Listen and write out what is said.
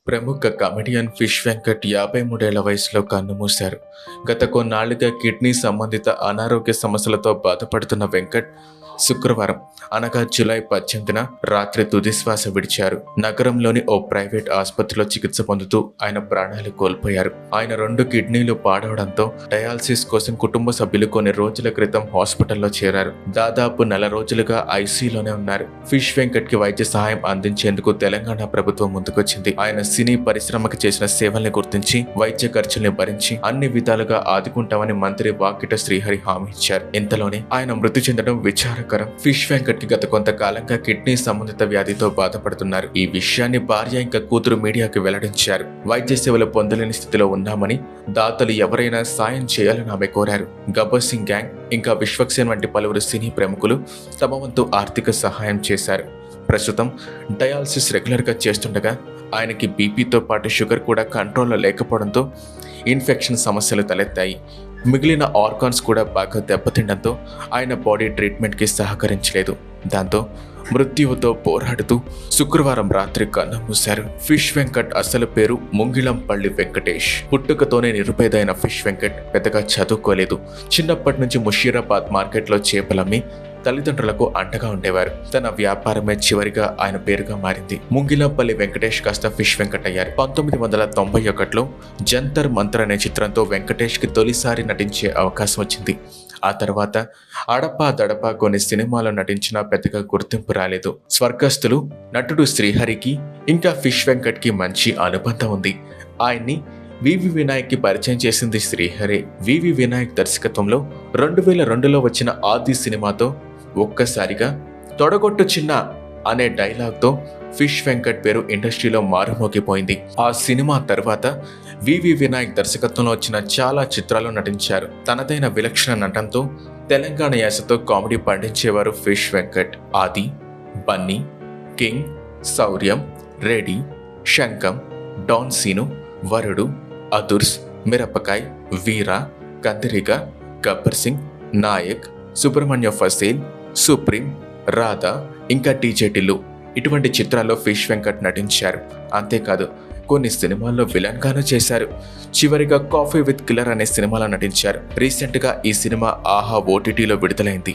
ప్రముఖ comedian fish Venkat 53 వయసులో కన్నుమూశారు. గత కొన్నాళ్లుగా కిడ్నీ సంబంధిత అనారోగ్య సమస్యలతో బాధపడుతున్న వెంకట్ శుక్రవారం అనగా జూలై 18న రాత్రి తుదిశ్వాస విడిచారు. నగరంలోని ఓ ప్రైవేట్ ఆసుపత్రిలో చికిత్స పొందుతూ ఆయన ప్రాణాలు కోల్పోయారు. ఆయన 2 కిడ్నీలు పాడవడంతో డయాలసిస్ కోసం కుటుంబ సభ్యులు కొన్ని రోజుల క్రితం హాస్పిటల్లో చేరారు. దాదాపు నెల రోజులుగా ఐసీయూలోనే ఉన్నారు. ఫిష్ వెంకట్ కి వైద్య సహాయం అందించేందుకు తెలంగాణ ప్రభుత్వం ముందుకొచ్చింది. ఆయన సినీ పరిశ్రమకు చేసిన సేవల్ని గుర్తించి వైద్య ఖర్చుల్ని భరించి అన్ని విధాలుగా ఆదుకుంటామని మంత్రి వాకిట శ్రీహరి హామీ ఇచ్చారు. ఇంతలోనే ఆయన మృతి చెందడం విచారకరం. ఫిష్ వెంకట్ కి గత కొంతకాలంగా కిడ్నీ సంబంధిత వ్యాధితో బాధపడుతున్నారు. ఈ విషయాన్ని భార్య ఇంకా కూతురు మీడియాకి వెల్లడించారు. వైద్య సేవలు పొందలేని స్థితిలో ఉన్నామని, దాతలు ఎవరైనా సాయం చేయాలని ఆమె కోరారు. గబ్బర్ సింగ్ గ్యాంగ్ ఇంకా విశ్వక్సేన్ వంటి పలువురు సినీ ప్రముఖులు తమ వంతు ఆర్థిక సహాయం చేశారు. ప్రస్తుతం డయాలసిస్ రెగ్యులర్గా చేస్తుండగా ఆయనకి బీపీతో పాటు షుగర్ కూడా కంట్రోల్లో లేకపోవడంతో ఇన్ఫెక్షన్ సమస్యలు తలెత్తాయి. మిగిలిన ఆర్గాన్స్ కూడా బాగా దెబ్బతిండంతో ఆయన బాడీ ట్రీట్మెంట్కి సహకరించలేదు. దాంతో మృత్యువుతో పోరాడుతూ శుక్రవారం రాత్రి కన్నుమూశారు. ఫిష్ వెంకట్ అసలు పేరు ముంగిళంపల్లి వెంకటేష్. పుట్టుకతోనే నిరుపేదైన ఫిష్ వెంకట్ పెద్దగా చదువుకోలేదు. చిన్నప్పటి నుంచి ముషీరాబాద్ మార్కెట్లో చేపలమ్మి తల్లిదండ్రులకు అండగా ఉండేవారు. తన వ్యాపారమే చివరిగా ఆయన పేరుగా మారింది. ముంగిలంపల్లి వెంకటేష్ కాస్త ఫిష్ వెంకట్ అయ్యారు. 1991లో జంతర్ మంతర్ అనే చిత్రంతో వెంకటేష్ కి తొలిసారి నటించే అవకాశం వచ్చింది. ఆ తర్వాత అడపా దడపా కొన్ని సినిమాలో నటించినా పెద్దగా గుర్తింపు రాలేదు. స్వర్గస్థులు నటుడు శ్రీహరికి ఇంకా ఫిష్ వెంకట్ కి మంచి అనుబంధం ఉంది. ఆయన్ని వివి వినాయక్ కి పరిచయం చేసింది శ్రీహరి. వివి వినాయక్ దర్శకత్వంలో 2002లో వచ్చిన ఆది సినిమాతో ఒక్కసారిగా తొడగొట్టు చిన్న అనే డైలాగ్తో ఫిష్ వెంకట్ పేరు ఇండస్ట్రీలో మారుమోగిపోయింది. ఆ సినిమా తర్వాత వివి వినాయక్ దర్శకత్వంలో వచ్చిన చాలా చిత్రాల్లో నటించారు. తనదైన విలక్షణ నటనతో తెలంగాణ యాసతో కామెడీ పండించేవారు ఫిష్ వెంకట్. ఆది, బన్నీ, కింగ్, శౌర్యం, రెడీ, శంఖం, డాన్ సీను, వరుడు, అదుర్స్, మిరపకాయ్, వీర, కందిరిగ, గబ్బర్ సింగ్, నాయక్, సుబ్రహ్మణ్య ఫసేల్, సుప్రీం, రాధా ఇంకా టీజే టిల్లు ఇటువంటి చిత్రాల్లో ఫిష్ వెంకట్ నటించారు. అంతేకాదు కొన్ని సినిమాల్లో విలన్ గాను చేశారు. చివరిగా కాఫీ విత్ కిల్లర్ అనే సినిమాలో నటించారు. రీసెంట్ గా ఈ సినిమా ఆహా ఓటీటీలో విడుదలైంది.